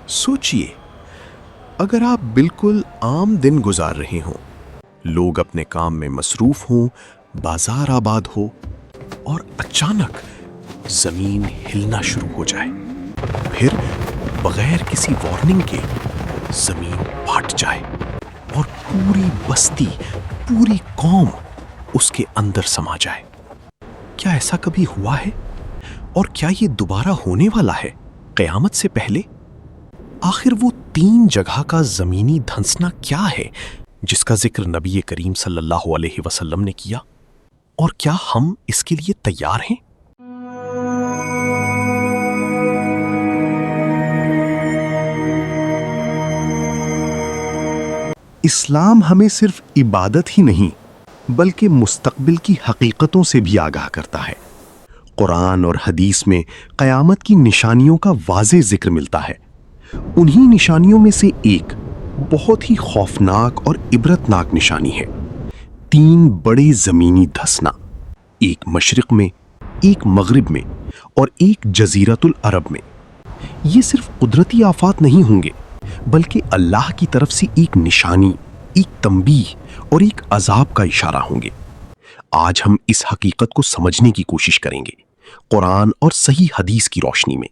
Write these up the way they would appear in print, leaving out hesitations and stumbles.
سوچئے، اگر آپ بالکل عام دن گزار رہے ہوں، لوگ اپنے کام میں مصروف ہوں، بازار آباد ہو، اور اچانک زمین ہلنا شروع ہو جائے، پھر بغیر کسی وارننگ کے زمین پھٹ جائے اور پوری بستی، پوری قوم اس کے اندر سما جائے۔ کیا ایسا کبھی ہوا ہے؟ اور کیا یہ دوبارہ ہونے والا ہے قیامت سے پہلے؟ آخر وہ 3 جگہ کا زمینی دھنسنا کیا ہے جس کا ذکر نبی کریم صلی اللہ علیہ وسلم نے کیا؟ اور کیا ہم اس کے لیے تیار ہیں؟ اسلام ہمیں صرف عبادت ہی نہیں بلکہ مستقبل کی حقیقتوں سے بھی آگاہ کرتا ہے۔ قرآن اور حدیث میں قیامت کی نشانیوں کا واضح ذکر ملتا ہے۔ انہی نشانیوں میں سے ایک بہت ہی خوفناک اور عبرتناک نشانی ہے: 3 بڑے زمینی دھسنا، ایک مشرق میں، ایک مغرب میں اور ایک جزیرۃ العرب میں۔ یہ صرف قدرتی آفات نہیں ہوں گے بلکہ اللہ کی طرف سے ایک نشانی، ایک تنبیہ اور ایک عذاب کا اشارہ ہوں گے۔ آج ہم اس حقیقت کو سمجھنے کی کوشش کریں گے، قرآن اور صحیح حدیث کی روشنی میں۔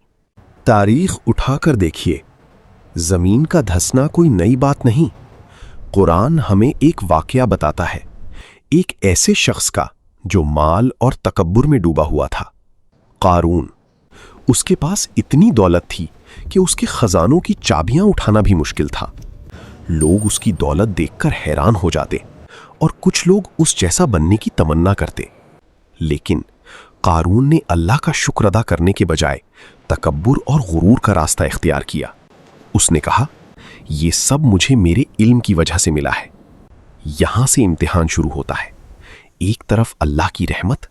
تاریخ اٹھا کر دیکھیے، زمین کا دھسنا کوئی نئی بات نہیں۔ قرآن ہمیں ایک واقعہ بتاتا ہے، ایک ایسے شخص کا جو مال اور تکبر میں ڈوبا ہوا تھا، قارون۔ اس کے پاس اتنی دولت تھی کہ اس کے خزانوں کی چابیاں اٹھانا بھی مشکل تھا۔ لوگ اس کی دولت دیکھ کر حیران ہو جاتے اور کچھ لوگ اس جیسا بننے کی تمنا کرتے، لیکن قارون نے اللہ کا شکر ادا کرنے کے بجائے تکبر اور غرور کا راستہ اختیار کیا۔ اس نے کہا، یہ سب مجھے میرے علم کی وجہ سے ملا ہے۔ یہاں سے امتحان شروع ہوتا ہے، ایک طرف اللہ کی رحمت،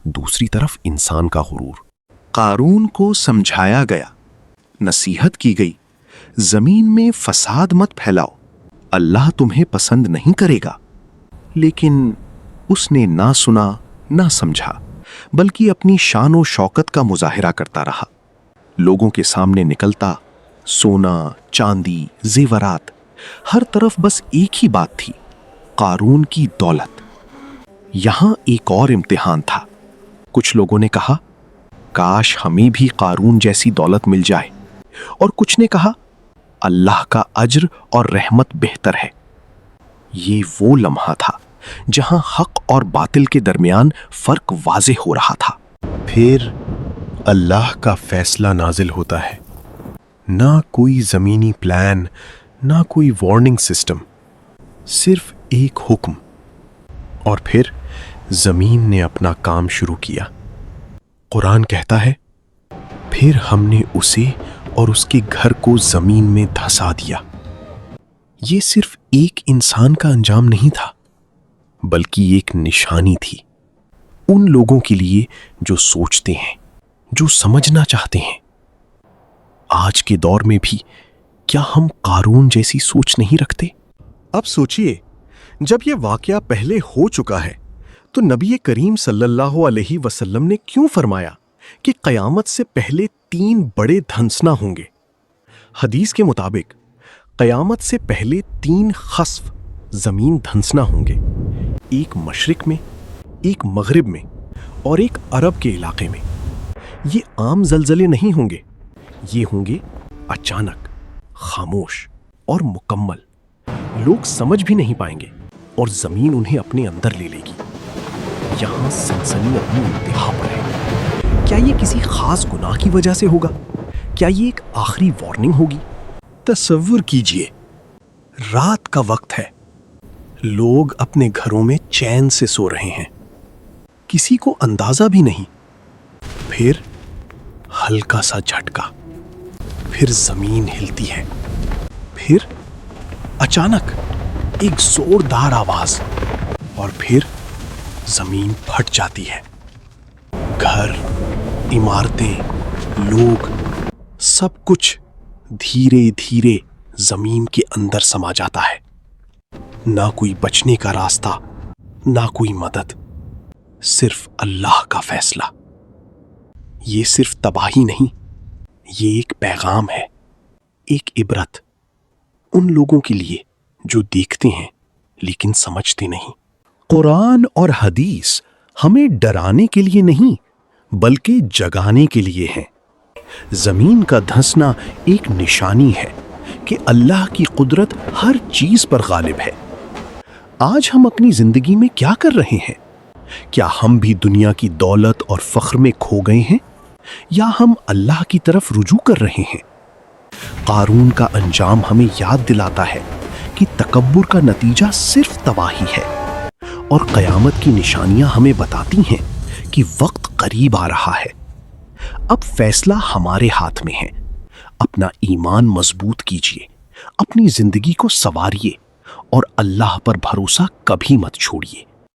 دوسری طرف انسان کا غرور۔ قارون کو سمجھایا گیا، نصیحت کی گئی، زمین میں فساد مت پھیلاؤ، اللہ تمہیں پسند نہیں کرے گا، لیکن اس نے نہ سنا نہ سمجھا، بلکہ اپنی شان و شوکت کا مظاہرہ کرتا رہا۔ لوگوں کے سامنے نکلتا، سونا، چاندی، زیورات، ہر طرف بس ایک ہی بات تھی: قارون کی دولت۔ یہاں ایک اور امتحان تھا۔ کچھ لوگوں نے کہا، کاش ہمیں بھی قارون جیسی دولت مل جائے، اور کچھ نے کہا، اللہ کا اجر اور رحمت بہتر ہے۔ یہ وہ لمحہ تھا جہاں حق اور باطل کے درمیان فرق واضح ہو رہا تھا۔ پھر اللہ کا فیصلہ نازل ہوتا ہے۔ نہ کوئی زمینی پلان، نہ کوئی وارننگ سسٹم، صرف ایک حکم، اور پھر زمین نے اپنا کام شروع کیا۔ قرآن کہتا ہے، پھر ہم نے اسے اور اس کے گھر کو زمین میں دھسا دیا۔ یہ صرف ایک انسان کا انجام نہیں تھا، بلکہ ایک نشانی تھی ان لوگوں کے لیے جو سوچتے ہیں، جو سمجھنا چاہتے ہیں۔ آج کے دور میں بھی کیا ہم قارون جیسی سوچ نہیں رکھتے؟ اب سوچئے، جب یہ واقعہ پہلے ہو چکا ہے تو نبی کریم صلی اللہ علیہ وسلم نے کیوں فرمایا کہ قیامت سے پہلے 3 بڑے دھنسنا ہوں گے؟ حدیث کے مطابق قیامت سے پہلے 3 خسف زمین دھنسنا ہوں گے، ایک مشرق میں، ایک مغرب میں اور ایک عرب کے علاقے میں۔ یہ عام زلزلے نہیں ہوں گے، یہ ہوں گے اچانک، خاموش اور مکمل۔ لوگ سمجھ بھی نہیں پائیں گے اور زمین انہیں اپنے اندر لے لے گی۔ یہاں سنسنی اپنی انتہا پر ہے۔ کیا یہ کسی خاص گناہ کی وجہ سے ہوگا؟ کیا یہ ایک آخری وارننگ ہوگی؟ تصور کیجئے، رات کا وقت ہے، لوگ اپنے گھروں میں چین سے سو رہے ہیں، کسی کو اندازہ بھی نہیں۔ پھر ہلکا سا جھٹکا، پھر زمین ہلتی ہے، پھر اچانک ایک زوردار آواز، اور پھر زمین پھٹ جاتی ہے۔ گھر، عمارتیں، لوگ، سب کچھ دھیرے دھیرے زمین کے اندر سما جاتا ہے۔ نہ کوئی بچنے کا راستہ، نہ کوئی مدد، صرف اللہ کا فیصلہ۔ یہ صرف تباہی نہیں، یہ ایک پیغام ہے، ایک عبرت ان لوگوں کے لیے جو دیکھتے ہیں لیکن سمجھتے نہیں۔ قرآن اور حدیث ہمیں ڈرانے کے لیے نہیں بلکہ جگانے کے لیے ہیں۔ زمین کا دھنسنا ایک نشانی ہے کہ اللہ کی قدرت ہر چیز پر غالب ہے۔ آج ہم اپنی زندگی میں کیا کر رہے ہیں؟ کیا ہم بھی دنیا کی دولت اور فخر میں کھو گئے ہیں یا ہم اللہ کی طرف رجوع کر رہے ہیں؟ قارون کا انجام ہمیں یاد دلاتا ہے کہ تکبر کا نتیجہ صرف تباہی ہے، اور قیامت کی نشانیاں ہمیں بتاتی ہیں کہ وقت قریب آ رہا ہے۔ اب فیصلہ ہمارے ہاتھ میں ہے۔ اپنا ایمان مضبوط کیجیے، اپنی زندگی کو سنواریے اور اللہ پر بھروسہ کبھی مت چھوڑیے۔